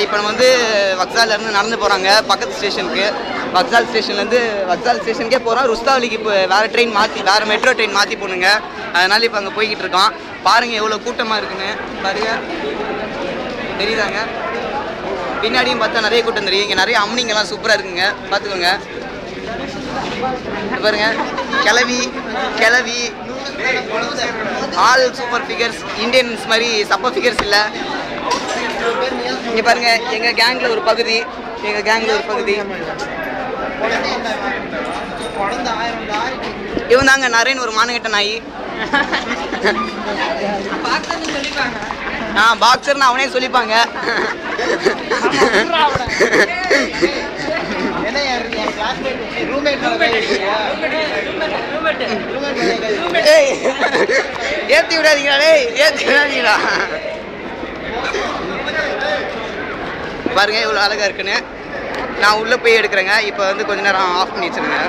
இப்போ நம்ம வந்து வக்ஸாலேருந்து நடந்து போகிறாங்க பக்கத்து ஸ்டேஷனுக்கு. வக்ஸால் ஸ்டேஷன்லேருந்து வக்ஸால் ஸ்டேஷனுக்கே போகிறோம். ருஸ்தாவலிக்கு இப்போ வேறு ட்ரெயின் மாற்றி, வேறு மெட்ரோ ட்ரெயின் மாற்றி போகணுங்க. அதனால் இப்போ அங்கே போய்கிட்டு இருக்கோம். பாருங்கள் எவ்வளோ கூட்டமாக இருக்குன்னு பாருங்க, தெரியுதாங்க? பின்னாடியும் பார்த்தா நிறைய கூட்டம் தெரியும். இங்கே நிறைய அம்னிங்கெல்லாம் சூப்பராக இருக்குங்க, பார்த்துக்கோங்க. பாருங்க, கிளவி ஆல் சூப்பர் ஃபிகர்ஸ், இந்தியன்ஸ் மாதிரி சப்பர் ஃபிகர்ஸ் இல்லை. இங்கே பாருங்க, எங்கள் கேங்கில் ஒரு பகுதி, இவன் தாங்க நரேன், ஒரு மானகட்ட நாய். பாக்ஸர்னு அவனே சொல்லிப்பாங்க. ஏத்தி விடாதீங்களா, ஏத்தி விடாதீங்களா. பாருங்க எவ்வளோ அழகா இருக்குன்னு. நான் உள்ளே போய் எடுக்கிறேங்க. இப்போ வந்து கொஞ்ச நேரம் ஆஃப் பண்ணி வச்சுருங்க.